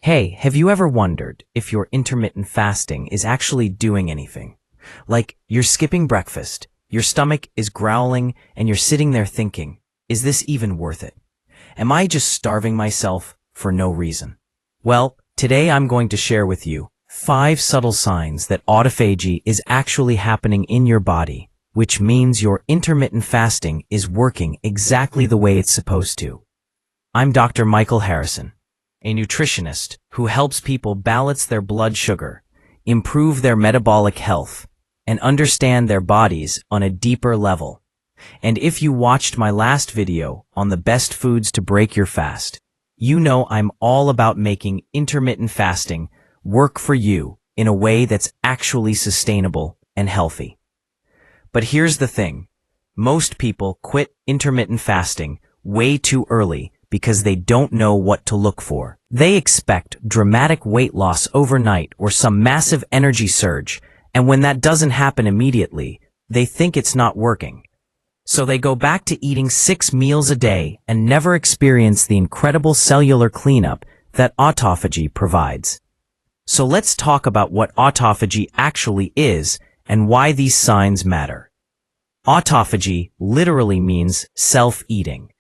Hey, have you ever wondered if your intermittent fasting is actually doing anything? Like, you're skipping breakfast, your stomach is growling, and you're sitting there thinking, is this even worth it? Am I just starving myself for no reason? Well, today I'm going to share with you 5 subtle signs that autophagy is actually happening in your body, which means your intermittent fasting is working exactly the way it's supposed to. I'm Dr. Michael Harrison, a nutritionist who helps people balance their blood sugar, improve their metabolic health, and understand their bodies on a deeper level. And if you watched my last video on the best foods to break your fast, you know I'm all about making intermittent fasting work for you in a way that's actually sustainable and healthy. But here's the thing. Most people quit intermittent fasting way too early because they don't know what to look for. They expect dramatic weight loss overnight or some massive energy surge, and when that doesn't happen immediately, they think it's not working. So they go back to eating 6 meals a day and never experience the incredible cellular cleanup that autophagy provides. So let's talk about what autophagy actually is and why these signs matter. Autophagy literally means self-eating.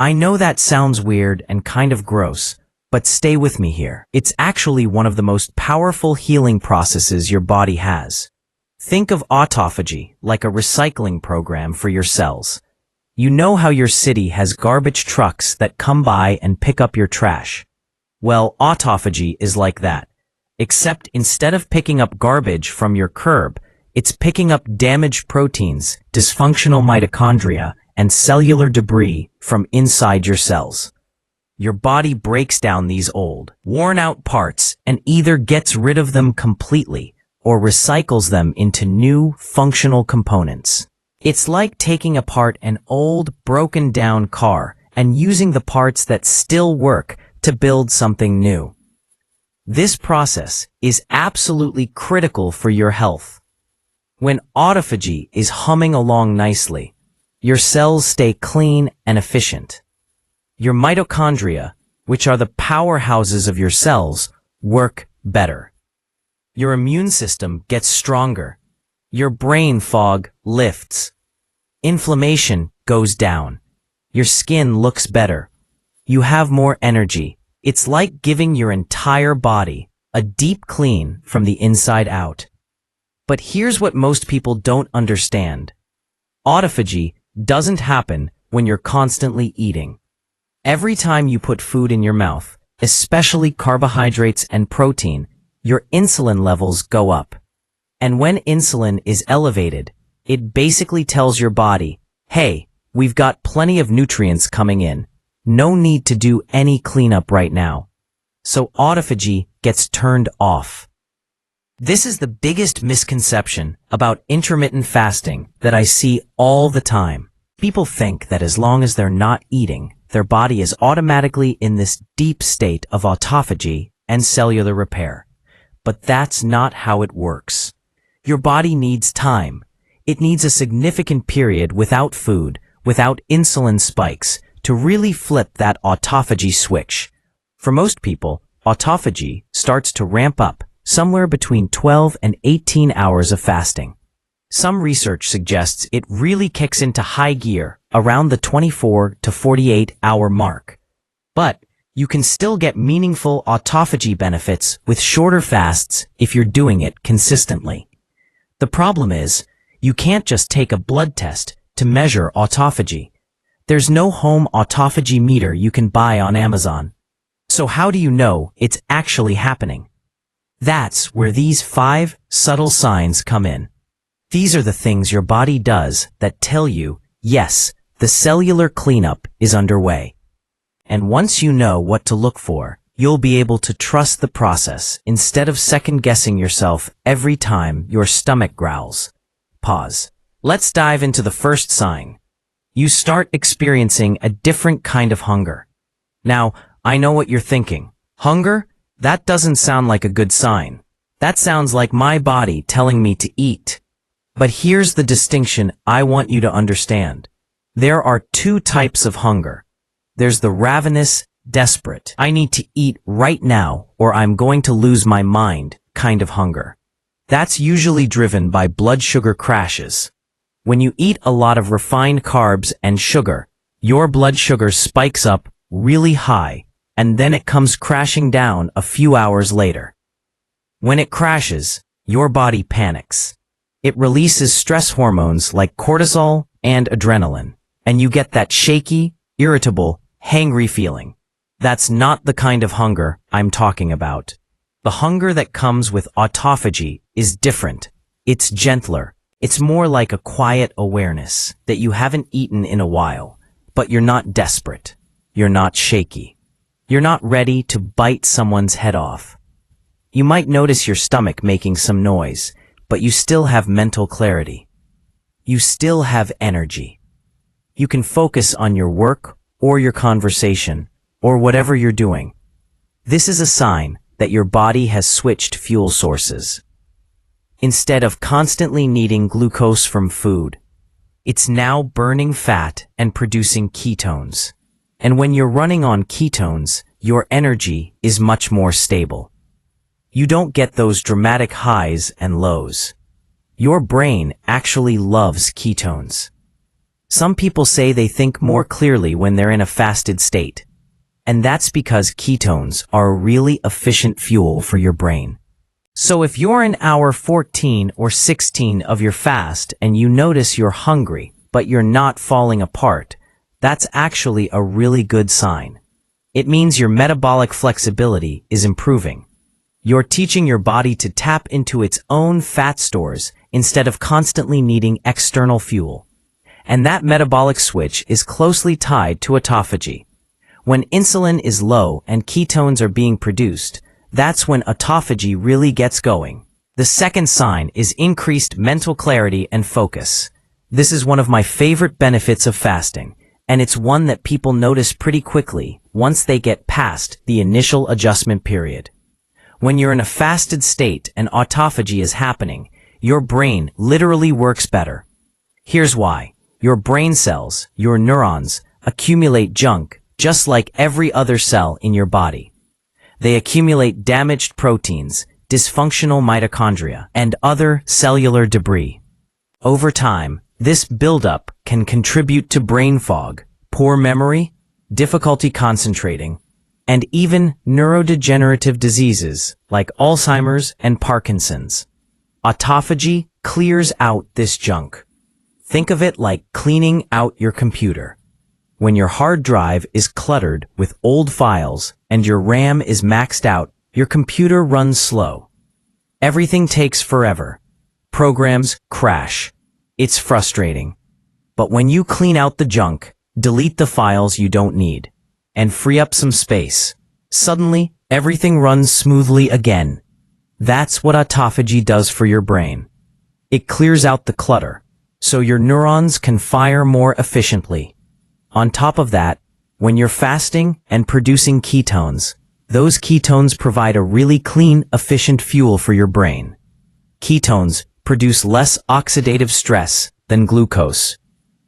I know that sounds weird and kind of gross, but stay with me here. It's actually one of the most powerful healing processes your body has. Think of autophagy like a recycling program for your cells. You know how your city has garbage trucks that come by and pick up your trash? Well, autophagy is like that. Except instead of picking up garbage from your curb, it's picking up damaged proteins, dysfunctional mitochondria, and cellular debris from inside your cells. Your body breaks down these old, worn-out parts and either gets rid of them completely or recycles them into new, functional components. It's like taking apart an old, broken-down car and using the parts that still work to build something new. This process is absolutely critical for your health. When autophagy is humming along nicely, your cells stay clean and efficient. Your mitochondria, which are the powerhouses of your cells, work better. Your immune system gets stronger. Your brain fog lifts. Inflammation goes down. Your skin looks better. You have more energy. It's like giving your entire body a deep clean from the inside out. But here's what most people don't understand. Autophagy doesn't happen when you're constantly eating. Every time you put food in your mouth, especially carbohydrates and protein, your insulin levels go up. And when insulin is elevated, it basically tells your body, hey, we've got plenty of nutrients coming in. No need to do any cleanup right now. So autophagy gets turned off. This is the biggest misconception about intermittent fasting that I see all the time. People think that as long as they're not eating, their body is automatically in this deep state of autophagy and cellular repair. But that's not how it works. Your body needs time. It needs a significant period without food, without insulin spikes, to really flip that autophagy switch. For most people, autophagy starts to ramp up somewhere between 12 and 18 hours of fasting. Some research suggests it really kicks into high gear around the 24 to 48 hour mark. But you can still get meaningful autophagy benefits with shorter fasts if you're doing it consistently. The problem is, you can't just take a blood test to measure autophagy. There's no home autophagy meter you can buy on Amazon. So how do you know it's actually happening? That's where these 5 subtle signs come in. These are the things your body does that tell you, yes, the cellular cleanup is underway. And once you know what to look for, you'll be able to trust the process instead of second-guessing yourself every time your stomach growls. Pause. Let's dive into the first sign. You start experiencing a different kind of hunger. Now, I know what you're thinking. Hunger? That doesn't sound like a good sign. That sounds like my body telling me to eat. But here's the distinction I want you to understand. There are 2 types of hunger. There's the ravenous, desperate, I need to eat right now or I'm going to lose my mind kind of hunger. That's usually driven by blood sugar crashes. When you eat a lot of refined carbs and sugar, your blood sugar spikes up really high, and then it comes crashing down a few hours later. When it crashes, your body panics. It releases stress hormones like cortisol and adrenaline, and you get that shaky, irritable, hangry feeling. That's not the kind of hunger I'm talking about. The hunger that comes with autophagy is different. It's gentler. It's more like a quiet awareness that you haven't eaten in a while, but you're not desperate. You're not shaky. You're not ready to bite someone's head off. You might notice your stomach making some noise, but you still have mental clarity. You still have energy. You can focus on your work or your conversation or whatever you're doing. This is a sign that your body has switched fuel sources. Instead of constantly needing glucose from food, it's now burning fat and producing ketones. And when you're running on ketones, your energy is much more stable. You don't get those dramatic highs and lows. Your brain actually loves ketones. Some people say they think more clearly when they're in a fasted state. And that's because ketones are a really efficient fuel for your brain. So if you're in hour 14 or 16 of your fast and you notice you're hungry, but you're not falling apart, that's actually a really good sign. It means your metabolic flexibility is improving. You're teaching your body to tap into its own fat stores instead of constantly needing external fuel. And that metabolic switch is closely tied to autophagy. When insulin is low and ketones are being produced, that's when autophagy really gets going. The second sign is increased mental clarity and focus. This is one of my favorite benefits of fasting, and it's one that people notice pretty quickly once they get past the initial adjustment period. When you're in a fasted state and autophagy is happening, your brain literally works better. Here's why. Your brain cells, your neurons, accumulate junk just like every other cell in your body. They accumulate damaged proteins, dysfunctional mitochondria, and other cellular debris. Over time, this buildup can contribute to brain fog, poor memory, difficulty concentrating, and even neurodegenerative diseases like Alzheimer's and Parkinson's. Autophagy clears out this junk. Think of it like cleaning out your computer. When your hard drive is cluttered with old files and your RAM is maxed out, your computer runs slow. Everything takes forever. Programs crash. It's frustrating. But when you clean out the junk, delete the files you don't need, and free up some space, suddenly everything runs smoothly again. That's what autophagy does for your brain. It clears out the clutter, so your neurons can fire more efficiently. On top of that, when you're fasting and producing ketones, those ketones provide a really clean, efficient fuel for your brain. Ketones produce less oxidative stress than glucose.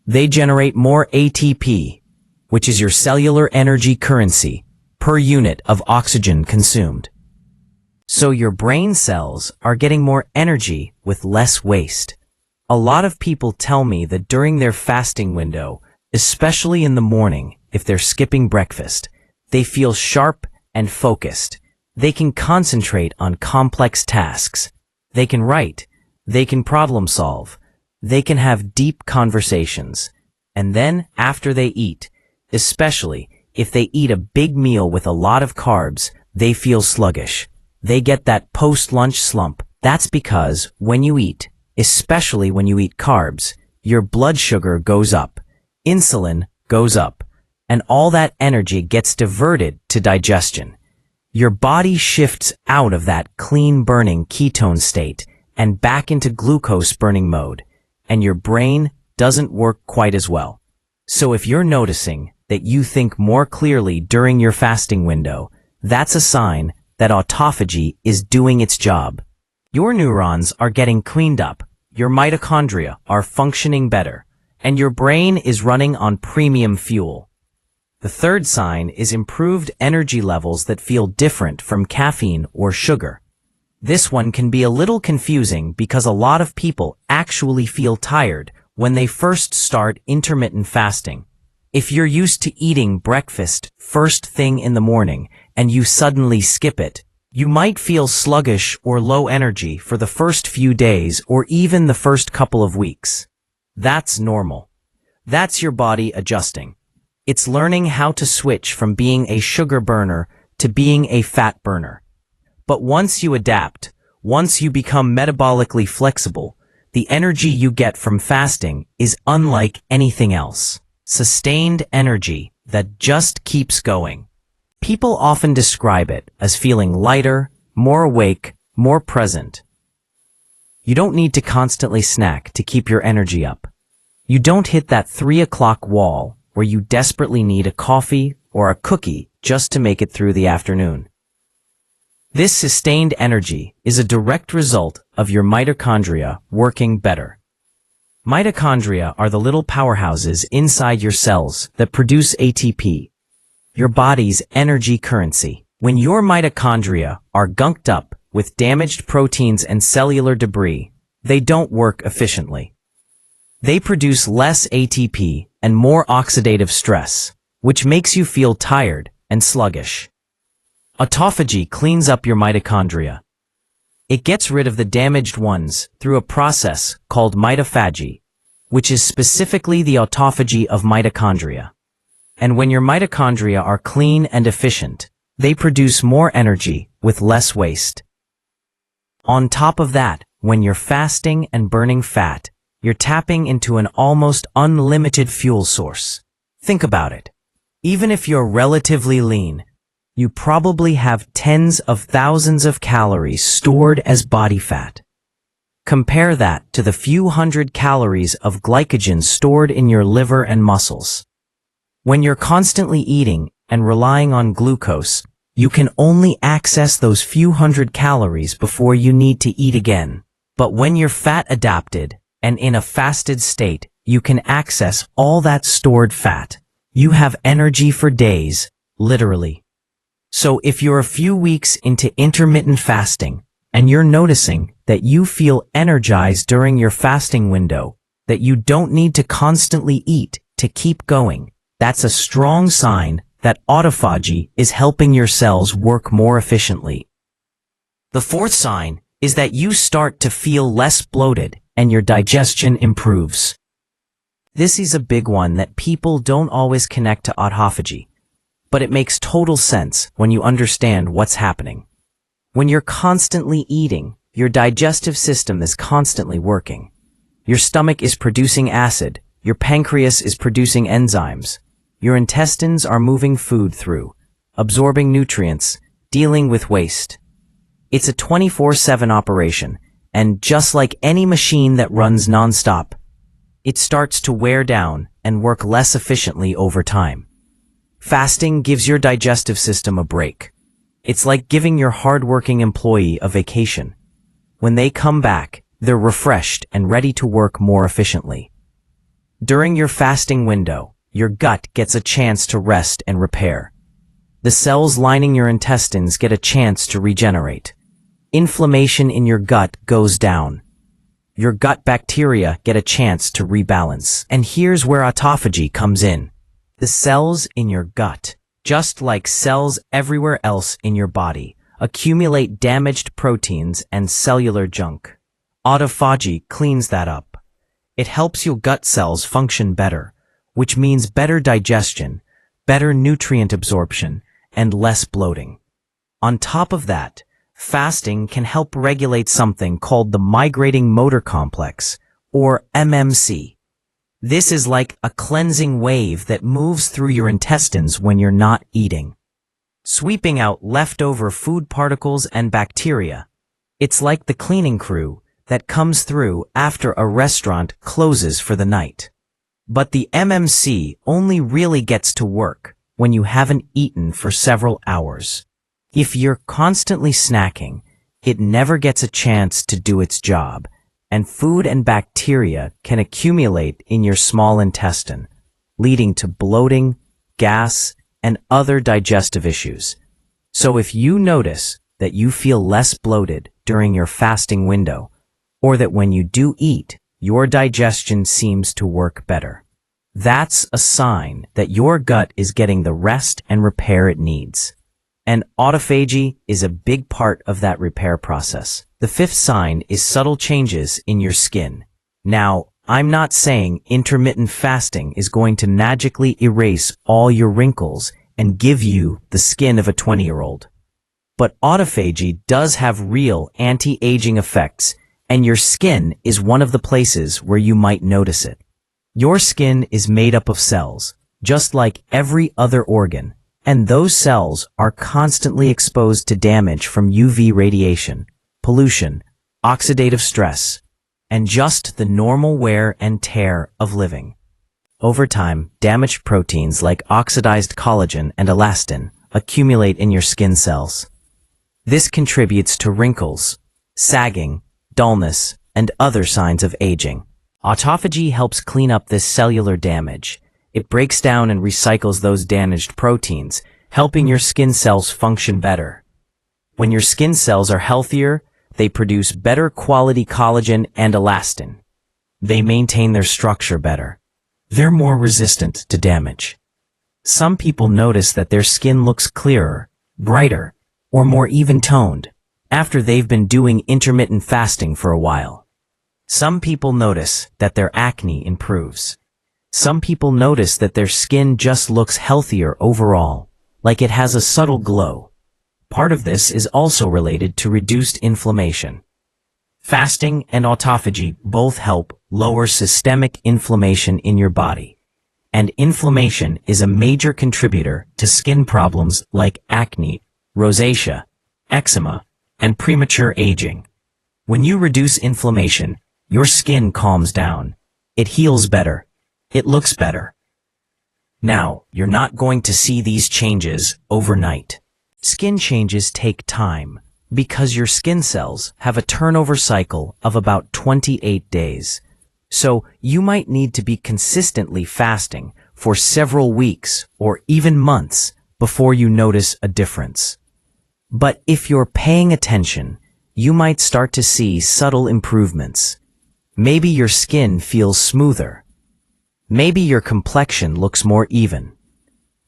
They generate more ATP, which is your cellular energy currency, per unit of oxygen consumed. So your brain cells are getting more energy with less waste. A lot of people tell me that during their fasting window, especially in the morning, if they're skipping breakfast, they feel sharp and focused. They can concentrate on complex tasks. They can write. They can problem solve. They can have deep conversations. And then, after they eat, especially if they eat a big meal with a lot of carbs, they feel sluggish. They get that post-lunch slump. That's because when you eat, especially when you eat carbs, your blood sugar goes up. Insulin goes up, and all that energy gets diverted to digestion. Your body shifts out of that clean-burning ketone state and back into glucose-burning mode, and your brain doesn't work quite as well. So if you're noticing that you think more clearly during your fasting window, that's a sign that autophagy is doing its job. Your neurons are getting cleaned up, your mitochondria are functioning better, and your brain is running on premium fuel. The third sign is improved energy levels that feel different from caffeine or sugar. This one can be a little confusing because a lot of people actually feel tired when they first start intermittent fasting. If you're used to eating breakfast first thing in the morning and you suddenly skip it, you might feel sluggish or low energy for the first few days or even the first couple of weeks. That's normal. That's your body adjusting. It's learning how to switch from being a sugar burner to being a fat burner. But once you adapt, once you become metabolically flexible, the energy you get from fasting is unlike anything else. Sustained energy that just keeps going. People often describe it as feeling lighter, more awake, more present. You don't need to constantly snack to keep your energy up. You don't hit that 3 o'clock wall where you desperately need a coffee or a cookie just to make it through the afternoon. This sustained energy is a direct result of your mitochondria working better. Mitochondria are the little powerhouses inside your cells that produce ATP, your body's energy currency. When your mitochondria are gunked up with damaged proteins and cellular debris, they don't work efficiently. They produce less ATP and more oxidative stress, which makes you feel tired and sluggish. Autophagy cleans up your mitochondria. It gets rid of the damaged ones through a process called mitophagy, which is specifically the autophagy of mitochondria. And when your mitochondria are clean and efficient, they produce more energy with less waste. On top of that, when you're fasting and burning fat, you're tapping into an almost unlimited fuel source. Think about it. Even if you're relatively lean, you probably have tens of thousands of calories stored as body fat. Compare that to the few hundred calories of glycogen stored in your liver and muscles. When you're constantly eating and relying on glucose, you can only access those few hundred calories before you need to eat again. But when you're fat adapted and in a fasted state, you can access all that stored fat. You have energy for days, literally. So if you're a few weeks into intermittent fasting and you're noticing that you feel energized during your fasting window, that you don't need to constantly eat to keep going, that's a strong sign that autophagy is helping your cells work more efficiently. The fourth sign is that you start to feel less bloated and your digestion improves. This is a big one that people don't always connect to autophagy, but it makes total sense when you understand what's happening. When you're constantly eating, your digestive system is constantly working. Your stomach is producing acid, your pancreas is producing enzymes, your intestines are moving food through, absorbing nutrients, dealing with waste. It's a 24/7 operation, and just like any machine that runs nonstop, it starts to wear down and work less efficiently over time. Fasting gives your digestive system a break. It's like giving your hardworking employee a vacation. When they come back, they're refreshed and ready to work more efficiently. During your fasting window, your gut gets a chance to rest and repair. The cells lining your intestines get a chance to regenerate. Inflammation in your gut goes down. Your gut bacteria get a chance to rebalance. And here's where autophagy comes in. The cells in your gut, just like cells everywhere else in your body, accumulate damaged proteins and cellular junk. Autophagy cleans that up. It helps your gut cells function better, which means better digestion, better nutrient absorption, and less bloating. On top of that, fasting can help regulate something called the migrating motor complex, or MMC. This is like a cleansing wave that moves through your intestines when you're not eating, sweeping out leftover food particles and bacteria. It's like the cleaning crew that comes through after a restaurant closes for the night. But the MMC only really gets to work when you haven't eaten for several hours. If you're constantly snacking, it never gets a chance to do its job, and food and bacteria can accumulate in your small intestine, leading to bloating, gas, and other digestive issues. So if you notice that you feel less bloated during your fasting window, or that when you do eat, your digestion seems to work better, that's a sign that your gut is getting the rest and repair it needs. And autophagy is a big part of that repair process. The fifth sign is subtle changes in your skin. Now, I'm not saying intermittent fasting is going to magically erase all your wrinkles and give you the skin of a 20-year-old. But autophagy does have real anti-aging effects, and your skin is one of the places where you might notice it. Your skin is made up of cells, just like every other organ, and those cells are constantly exposed to damage from UV radiation, pollution, oxidative stress, and just the normal wear and tear of living. Over time, damaged proteins like oxidized collagen and elastin accumulate in your skin cells. This contributes to wrinkles, sagging, dullness, and other signs of aging. Autophagy helps clean up this cellular damage. It breaks down and recycles those damaged proteins, helping your skin cells function better. When your skin cells are healthier, they produce better quality collagen and elastin. They maintain their structure better. They're more resistant to damage. Some people notice that their skin looks clearer, brighter, or more even-toned after they've been doing intermittent fasting for a while. Some people notice that their acne improves. Some people notice that their skin just looks healthier overall, like it has a subtle glow. Part of this is also related to reduced inflammation. Fasting and autophagy both help lower systemic inflammation in your body. And inflammation is a major contributor to skin problems like acne, rosacea, eczema, and premature aging. When you reduce inflammation, your skin calms down. It heals better. It looks better. Now, you're not going to see these changes overnight. Skin changes take time because your skin cells have a turnover cycle of about 28 days. So you might need to be consistently fasting for several weeks or even months before you notice a difference. But if you're paying attention, you might start to see subtle improvements. Maybe your skin feels smoother. Maybe your complexion looks more even.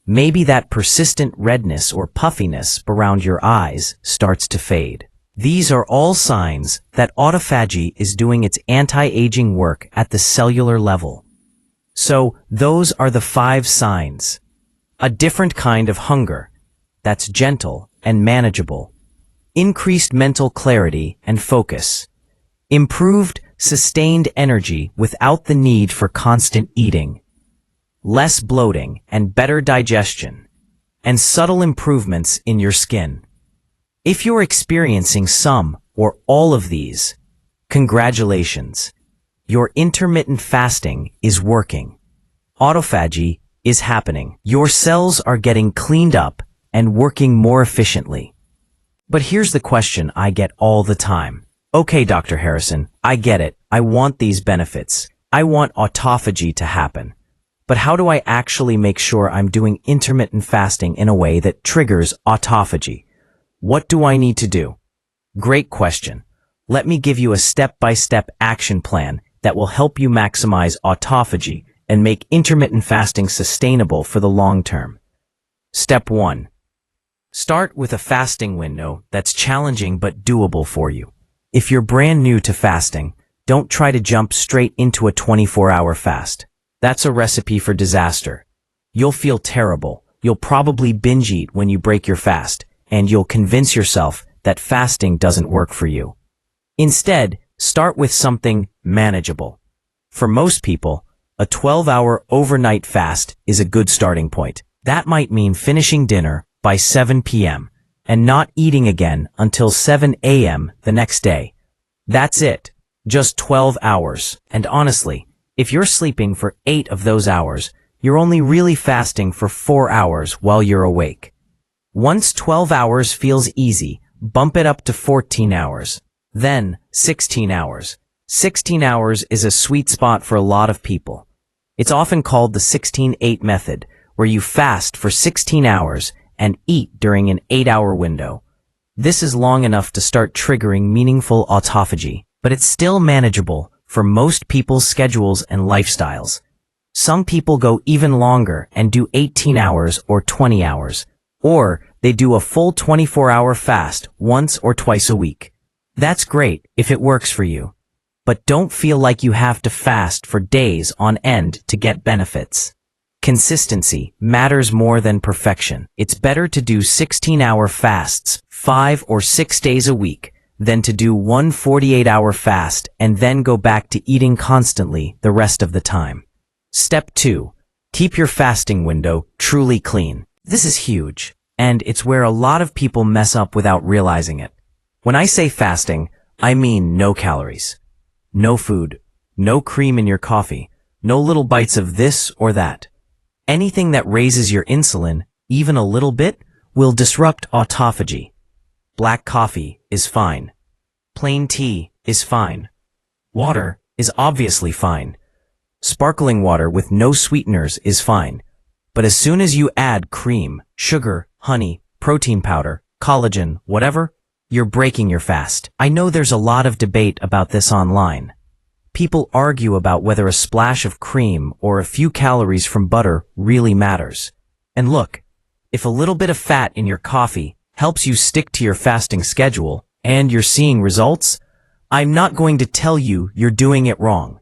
Maybe that persistent redness or puffiness around your eyes starts to fade. These are all signs that autophagy is doing its anti-aging work at the cellular level. So those are the 5 signs. A different kind of hunger that's gentle and manageable. Increased mental clarity and focus. Improved, sustained energy without the need for constant eating. Less bloating and better digestion. And subtle improvements in your skin. If you're experiencing some or all of these, congratulations. Your intermittent fasting is working. Autophagy is happening. Your cells are getting cleaned up and working more efficiently. But here's the question I get all the time. Okay, Dr. Harrison, I get it. I want these benefits. I want autophagy to happen. But how do I actually make sure I'm doing intermittent fasting in a way that triggers autophagy? What do I need to do? Great question. Let me give you a step-by-step action plan that will help you maximize autophagy and make intermittent fasting sustainable for the long term. Step 1. Start with a fasting window that's challenging but doable for you. If you're brand new to fasting, don't try to jump straight into a 24-hour fast. That's a recipe for disaster. You'll feel terrible. You'll probably binge eat when you break your fast, and you'll convince yourself that fasting doesn't work for you. Instead, start with something manageable. For most people, a 12-hour overnight fast is a good starting point. That might mean finishing dinner by 7 p.m. and not eating again until 7 a.m. the next day. That's it. Just 12 hours. And honestly, if you're sleeping for 8 of those hours, you're only really fasting for 4 hours while you're awake. Once 12 hours feels easy, bump it up to 14 hours. Then 16 hours. 16 hours is a sweet spot for a lot of people. It's often called the 16-8 method, where you fast for 16 hours and eat during an 8-hour window. This is long enough to start triggering meaningful autophagy, but it's still manageable for most people's schedules and lifestyles. Some people go even longer and do 18 hours or 20 hours, or they do a full 24-hour fast once or twice a week. That's great if it works for you. But don't feel like you have to fast for days on end to get benefits. Consistency matters more than perfection. It's better to do 16-hour fasts 5 or 6 days a week than to do one 48-hour fast and then go back to eating constantly the rest of the time. Step 2. Keep your fasting window truly clean. This is huge, and it's where a lot of people mess up without realizing it. When I say fasting, I mean no calories. No food, no cream in your coffee, no little bites of this or that. Anything that raises your insulin, even a little bit, will disrupt autophagy. Black coffee is fine. Plain tea is fine. Water is obviously fine. Sparkling water with no sweeteners is fine. But as soon as you add cream, sugar, honey, protein powder, collagen, whatever, you're breaking your fast. I know there's a lot of debate about this online. People argue about whether a splash of cream or a few calories from butter really matters. And look, if a little bit of fat in your coffee helps you stick to your fasting schedule and you're seeing results, I'm not going to tell you you're doing it wrong.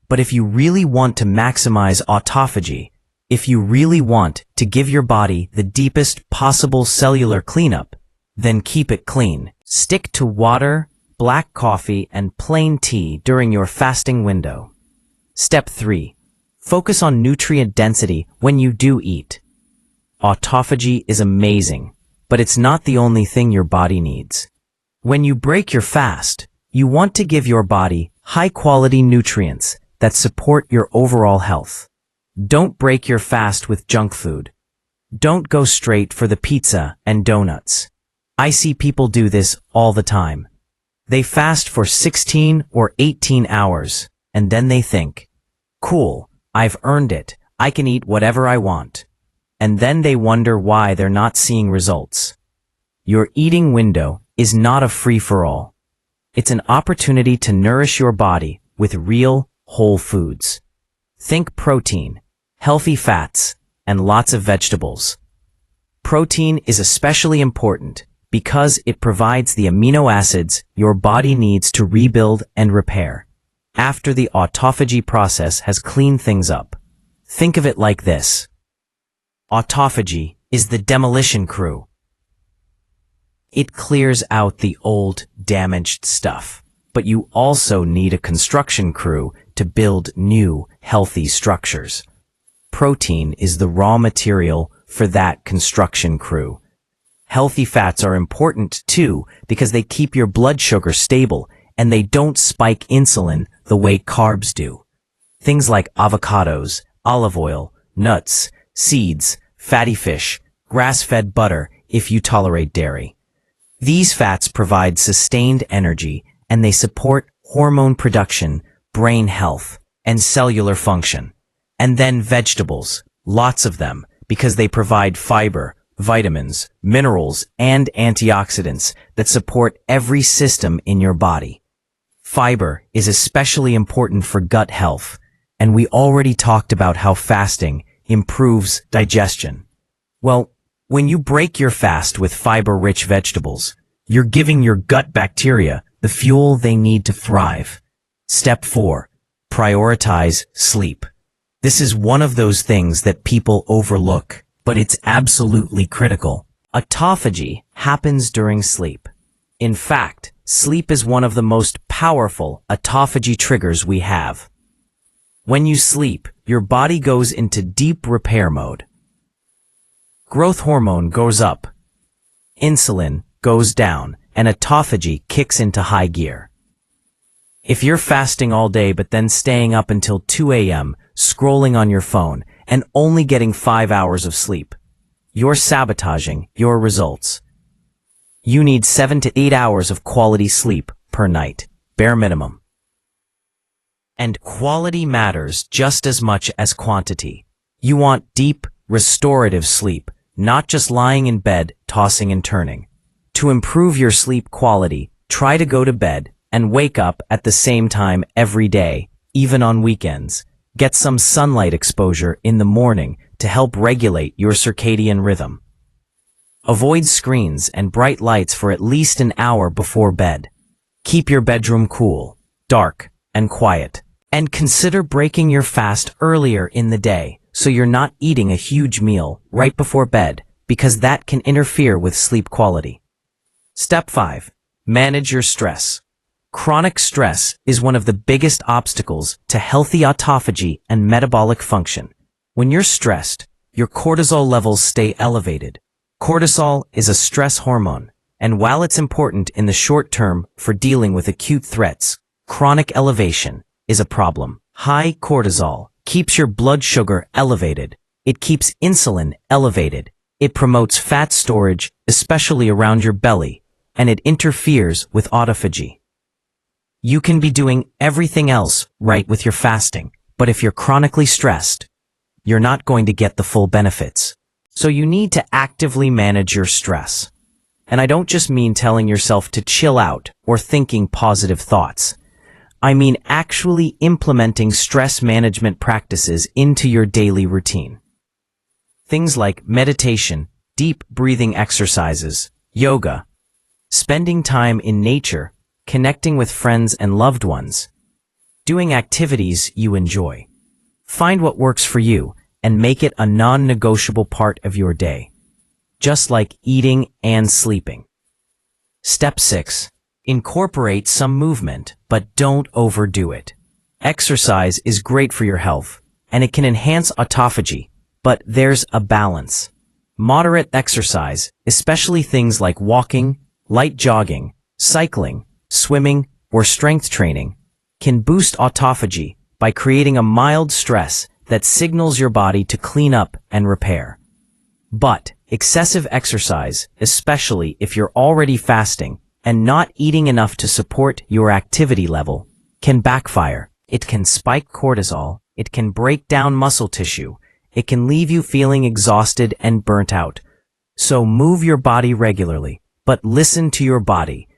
But if you really want to maximize autophagy, if you really want to give your body the deepest possible cellular cleanup, then keep it clean. Stick to water, black coffee, and plain tea during your fasting window. Step 3. Focus on nutrient density when you do eat. Autophagy is amazing, but it's not the only thing your body needs. When you break your fast, you want to give your body high-quality nutrients that support your overall health. Don't break your fast with junk food. Don't go straight for the pizza and donuts. I see people do this all the time. They fast for 16 or 18 hours, and then they think, cool, I've earned it, I can eat whatever I want. And then they wonder why they're not seeing results. Your eating window is not a free-for-all. It's an opportunity to nourish your body with real, whole foods. Think protein, healthy fats, and lots of vegetables. Protein is especially important because it provides the amino acids your body needs to rebuild and repair after the autophagy process has cleaned things up. Think of it like this. Autophagy is the demolition crew. It clears out the old, damaged stuff. But you also need a construction crew to build new, healthy structures. Protein is the raw material for that construction crew. Healthy fats are important too because they keep your blood sugar stable and they don't spike insulin the way carbs do. Things like avocados, olive oil, nuts, seeds, fatty fish, grass-fed butter if you tolerate dairy. These fats provide sustained energy and they support hormone production, brain health, and cellular function. And then vegetables, lots of them, because they provide fiber, vitamins, minerals, and antioxidants that support every system in your body. Fiber is especially important for gut health, and we already talked about how fasting improves digestion. Well, when you break your fast with fiber-rich vegetables, you're giving your gut bacteria the fuel they need to thrive. Step 4. Prioritize sleep. This is one of those things that people overlook, but it's absolutely critical. Autophagy happens during sleep. In fact, sleep is one of the most powerful autophagy triggers we have. When you sleep, your body goes into deep repair mode. Growth hormone goes up, insulin goes down, and autophagy kicks into high gear. If you're fasting all day but then staying up until 2 a.m., scrolling on your phone, and only getting 5 hours of sleep, you're sabotaging your results. You need 7 to 8 hours of quality sleep per night, bare minimum. And quality matters just as much as quantity. You want deep, restorative sleep, not just lying in bed, tossing and turning. To improve your sleep quality, try to go to bed and wake up at the same time every day, even on weekends. Get some sunlight exposure in the morning to help regulate your circadian rhythm. Avoid screens and bright lights for at least an hour before bed. Keep your bedroom cool, dark, and quiet. And consider breaking your fast earlier in the day so you're not eating a huge meal right before bed, because that can interfere with sleep quality. Step 5. Manage your stress. Chronic stress is one of the biggest obstacles to healthy autophagy and metabolic function. When you're stressed, your cortisol levels stay elevated. Cortisol is a stress hormone, and while it's important in the short term for dealing with acute threats, chronic elevation is a problem. High cortisol keeps your blood sugar elevated. It keeps insulin elevated. It promotes fat storage, especially around your belly, and it interferes with autophagy. You can be doing everything else right with your fasting, but if you're chronically stressed, you're not going to get the full benefits. So you need to actively manage your stress. And I don't just mean telling yourself to chill out or thinking positive thoughts. I mean actually implementing stress management practices into your daily routine. Things like meditation, deep breathing exercises, yoga, spending time in nature, connecting with friends and loved ones, doing activities you enjoy. Find what works for you and make it a non-negotiable part of your day, just like eating and sleeping. Step 6. Incorporate some movement, but don't overdo it. Exercise is great for your health, and it can enhance autophagy, but there's a balance. Moderate exercise, especially things like walking, light jogging, cycling, swimming, or strength training, can boost autophagy by creating a mild stress that signals your body to clean up and repair. But excessive exercise, especially if you're already fasting and not eating enough to support your activity level, can backfire. It can spike cortisol, it can break down muscle tissue, it can leave you feeling exhausted and burnt out. So move your body regularly, but listen to your body.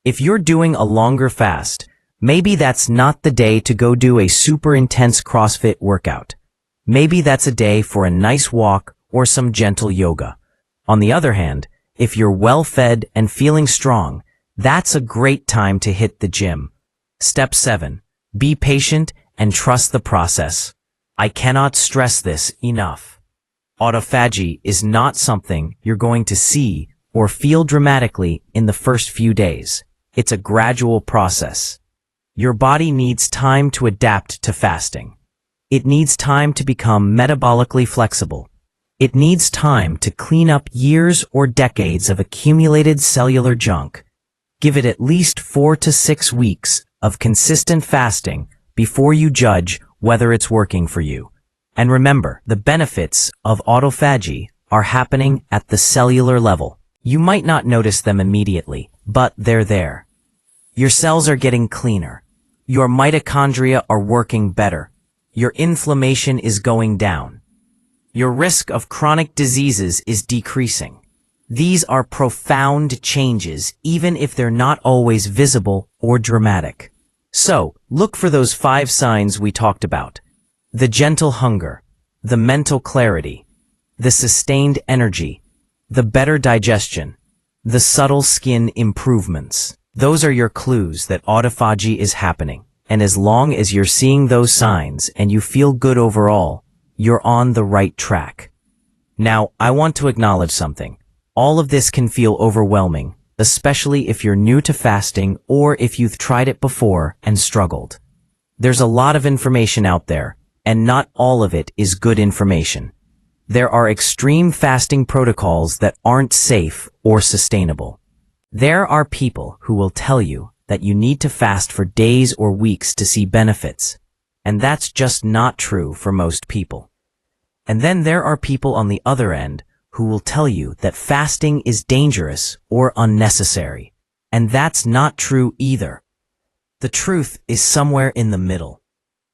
If you're doing a longer fast, maybe that's not the day to go do a super intense CrossFit workout. Maybe that's a day for a nice walk or some gentle yoga. On the other hand, if you're well-fed and feeling strong, that's a great time to hit the gym. Step 7. Be patient and trust the process. I cannot stress this enough. Autophagy is not something you're going to see or feel dramatically in the first few days. It's a gradual process. Your body needs time to adapt to fasting. It needs time to become metabolically flexible. It needs time to clean up years or decades of accumulated cellular junk. Give it at least 4 to 6 weeks of consistent fasting before you judge whether it's working for you. And remember, the benefits of autophagy are happening at the cellular level. You might not notice them immediately, but they're there. Your cells are getting cleaner. Your mitochondria are working better. Your inflammation is going down. Your risk of chronic diseases is decreasing. These are profound changes, even if they're not always visible or dramatic. So, look for those 5 signs we talked about. The gentle hunger, the mental clarity, the sustained energy, the better digestion, the subtle skin improvements. Those are your clues that autophagy is happening. And as long as you're seeing those signs and you feel good overall, you're on the right track. Now, I want to acknowledge something. All of this can feel overwhelming, especially if you're new to fasting or if you've tried it before and struggled. There's a lot of information out there, and not all of it is good information. There are extreme fasting protocols that aren't safe or sustainable. There are people who will tell you that you need to fast for days or weeks to see benefits, and that's just not true for most people. And then there are people on the other end who will tell you that fasting is dangerous or unnecessary, and that's not true either. The truth is somewhere in the middle.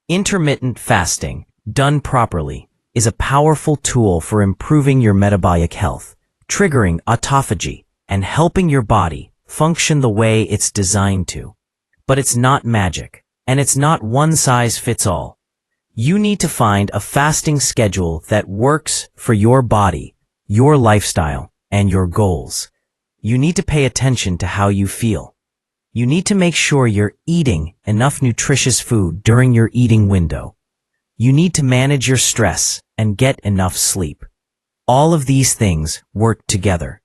Intermittent fasting, done properly, is a powerful tool for improving your metabolic health, triggering autophagy, and helping your body function the way it's designed to. But it's not magic, and it's not one size fits all. You need to find a fasting schedule that works for your body, your lifestyle, and your goals. You need to pay attention to how you feel. You need to make sure you're eating enough nutritious food during your eating window. You need to manage your stress and get enough sleep. All of these things work together.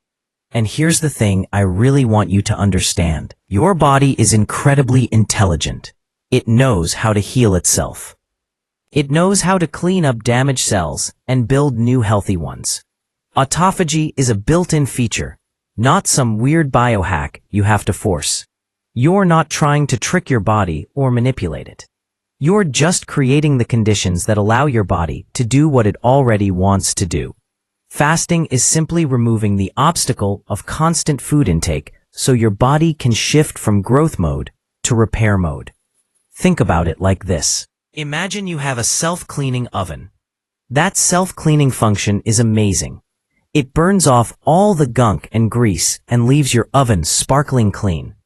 And here's the thing I really want you to understand. Your body is incredibly intelligent. It knows how to heal itself. It knows how to clean up damaged cells and build new healthy ones. Autophagy is a built-in feature, not some weird biohack you have to force. You're not trying to trick your body or manipulate it. You're just creating the conditions that allow your body to do what it already wants to do. Fasting is simply removing the obstacle of constant food intake so your body can shift from growth mode to repair mode. Think about it like this. Imagine you have a self-cleaning oven. That self-cleaning function is amazing. It burns off all the gunk and grease and leaves your oven sparkling clean.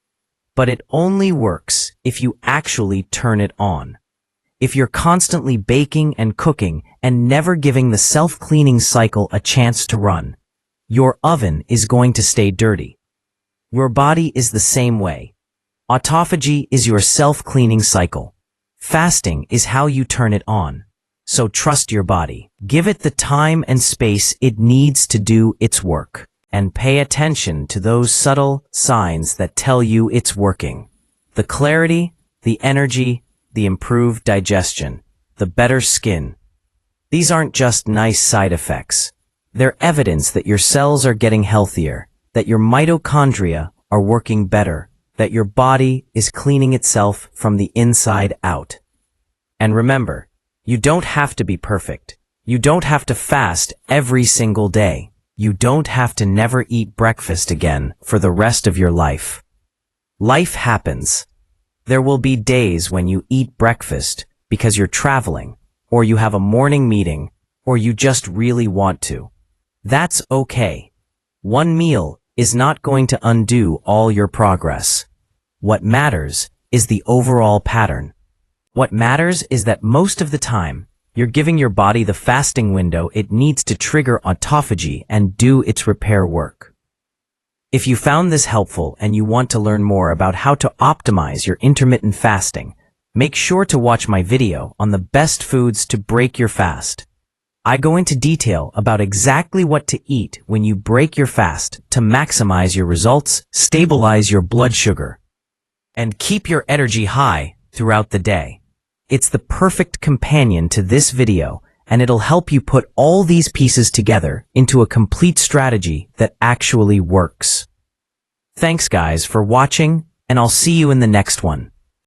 But it only works if you actually turn it on. If you're constantly baking and cooking and never giving the self-cleaning cycle a chance to run, your oven is going to stay dirty. Your body is the same way. Autophagy is your self-cleaning cycle. Fasting is how you turn it on. So trust your body. Give it the time and space it needs to do its work. And pay attention to those subtle signs that tell you it's working. The clarity, the energy, the improved digestion, the better skin. These aren't just nice side effects. They're evidence that your cells are getting healthier, that your mitochondria are working better, that your body is cleaning itself from the inside out. And remember, you don't have to be perfect. You don't have to fast every single day. You don't have to never eat breakfast again for the rest of your life. Life happens. There will be days when you eat breakfast because you're traveling, or you have a morning meeting, or you just really want to. That's okay. One meal is not going to undo all your progress. What matters is the overall pattern. What matters is that most of the time, you're giving your body the fasting window it needs to trigger autophagy and do its repair work. If you found this helpful and you want to learn more about how to optimize your intermittent fasting, make sure to watch my video on the best foods to break your fast. I go into detail about exactly what to eat when you break your fast to maximize your results, stabilize your blood sugar, and keep your energy high throughout the day. It's the perfect companion to this video, and it'll help you put all these pieces together into a complete strategy that actually works. Thanks guys for watching, and I'll see you in the next one.